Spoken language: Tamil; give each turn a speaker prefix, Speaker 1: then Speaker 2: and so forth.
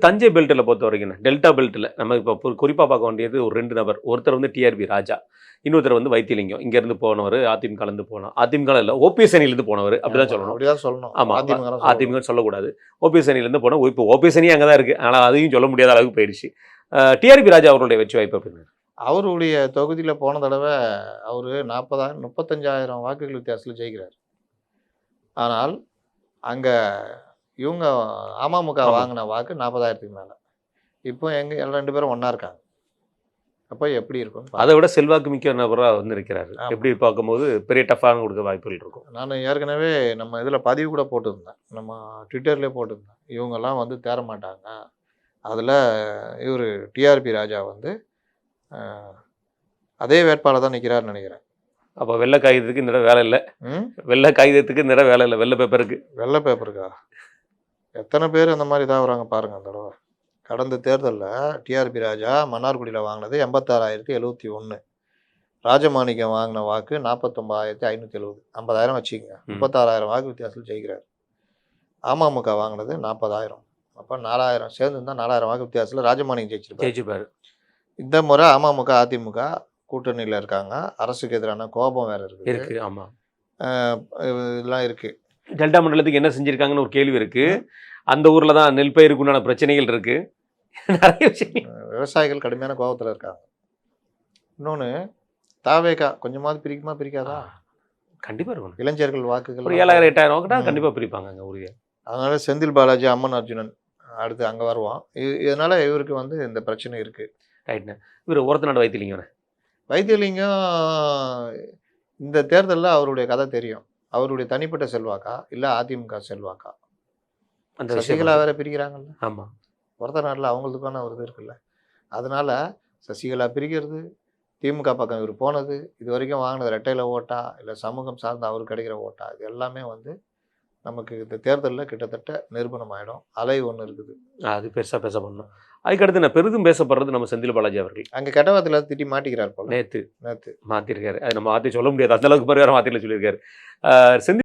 Speaker 1: தஞ்சை பெல்ட்டில் பொறுத்த வரைக்கும் டெல்டா பெல்ட்டில் நம்ம இப்போ குறிப்பாக பார்க்க வேண்டியது ஒரு 2 நபர். ஒருத்தர் வந்து டிஆர்பி ராஜா, இன்னொருத்தர் வந்து வைத்திலிங்கம். இங்கேருந்து போனவர், அதிமுகலேருந்து போனோம். அதிமுக இல்லை, ஓபிஎஸ் அணியிலேருந்து போனவர். அப்படிதான் சொல்லணும்.
Speaker 2: அப்படிதான் சொல்லணும்.
Speaker 1: ஆமாம், அதிமுக சொல்லக்கூடாது. ஓபிஎஸ் அணியிலேருந்து போனோம். இப்போ ஓபிஎஸ் அணி அங்கே தான் இருக்குது. ஆனால் அதையும் சொல்ல முடியாத அளவுக்கு போயிடுச்சு. டிஆர்பி ராஜா அவருடைய வெற்றி வாய்ப்பு அப்படின்னு
Speaker 2: அவருடைய தொகுதியில் போன தடவை அவர் 35,000 வாக்குகள் வித்தியாசத்தில் ஜெயிக்கிறார். ஆனால் அங்கே இவங்க அமமுக வாங்கின வாக்கு 40,000க்கு மேலே. இப்போ எல்லாம் 2 பேரும் ஒன்றா இருக்காங்க. அப்போ எப்படி இருக்கும்?
Speaker 1: அதை விட செல்வாக்கு மிக்க நபராக வந்து இருக்கிறாரு. எப்படி பார்க்கும்போது பெரிய டஃப்பாக கொடுக்க வாய்ப்புகள் இருக்கும்.
Speaker 2: நான் ஏற்கனவே நம்ம இதில் பதிவு கூட போட்டிருந்தேன், நம்ம ட்விட்டர்லேயே போட்டிருந்தேன். இவங்கெல்லாம் வந்து தேர மாட்டாங்க. அதில் இவர் டிஆர்பி ராஜா வந்து அதே வேட்பாளர் தான் நிற்கிறாருன்னு நினைக்கிறேன்.
Speaker 1: அப்போ வெள்ளை காகிதத்துக்கு இந்த வேலை இல்லை. வெள்ளை காகிதத்துக்கு இந்த வேலை இல்லை, வெள்ளை பேப்பருக்கு.
Speaker 2: வெள்ளை பேப்பருக்கா? எத்தனை பேர் அந்த மாதிரி இதாகிறாங்க பாருங்கள். அந்த தடவை கடந்த தேர்தலில் டிஆர்பி ராஜா மன்னார்குடியில் வாங்கினது 86,071. ராஜமாணிக்கம் வாங்கின வாக்கு 49,570. 50,000 வச்சுக்கோங்க. 36,000 வாக்கு வித்தியாசத்தில் ஜெயிக்கிறார். அமமுக வாங்கினது 40,000. அப்போ 4,000 சேர்ந்து இருந்தால் 4,000 வாக்கு வித்தியாசத்தில் ராஜமாணிக்கம் ஜெயிச்சிருப்பாரு. இந்த முறை அமமுக அதிமுக கூட்டணியில் இருக்காங்க. அரசுக்கு எதிரான கோபம் வேற இருக்கு.
Speaker 1: ஆமாம்,
Speaker 2: இதெல்லாம் இருக்கு.
Speaker 1: டெல்டா மண்டலத்துக்கு என்ன செஞ்சிருக்காங்கன்னு ஒரு கேள்வி இருக்கு. அந்த ஊரில் தான் நெல் பயிருக்கு உண்டான பிரச்சனைகள் இருக்கு. நிறைய விஷயங்கள்.
Speaker 2: விவசாயிகள் கடுமையான கோபத்தில் இருக்காங்க. இன்னொன்று, தாவேகா கொஞ்சமாவது பிரிக்குமா பிரிக்காதா?
Speaker 1: கண்டிப்பாக இருக்கணும்.
Speaker 2: இளைஞர்கள் வாக்குகள்
Speaker 1: 7,000 8,000 வாக்குனா கண்டிப்பாக பிரிப்பாங்க அங்கே ஊரில்.
Speaker 2: அதனால செந்தில் பாலாஜி, அம்மன் அர்ஜுனன் அடுத்து அங்கே வருவான். இதனால இவருக்கு வந்து இந்த பிரச்சனை இருக்கு.
Speaker 1: ரைட்ண்ணே. இவர் ஒருத்தநாடு வைத்திலிங்கண்ணே.
Speaker 2: வைத்தியலிங்கம் இந்த தேர்தலில் அவருடைய கதை தெரியும். அவருடைய தனிப்பட்ட செல்வாக்கா இல்லை அதிமுக செல்வாக்கா?
Speaker 1: அந்த
Speaker 2: சசிகலா வேற பிரிக்கிறாங்கல்ல.
Speaker 1: ஆமாம்,
Speaker 2: ஒருத்த நாட்டில் அவங்களுக்கான ஒரு இது இருக்குல்ல. அதனால சசிகலா பிரிக்கிறது, திமுக பக்கம் இவர் போனது, இது வரைக்கும் வாங்கினது ரெட்டையில் ஓட்டா இல்லை சமூகம் சார்ந்த அவருக்கு கிடைக்கிற ஓட்டா, இது எல்லாமே வந்து நமக்கு இந்த தேர்தலில் கிட்டத்தட்ட நிரூபணம் ஆகிடும். அலை ஒன்று இருக்குது,
Speaker 1: அது பெருசாக பேச பண்ணணும். அதுக்கடுத்து நான் பெரிதும் பேசப்படுறது நம்ம செந்தில் பாலாஜி அவர்கள்.
Speaker 2: அங்கே கெட்டவாத்தில் திட்டி மாட்டிக்கிறார் போல.
Speaker 1: நேற்று மாற்றிருக்காரு. அது நம்ம மாற்றி சொல்ல முடியாது, அந்தளவுக்கு பரிகாரம் மாற்றில சொல்லியிருக்காரு. செந்தில்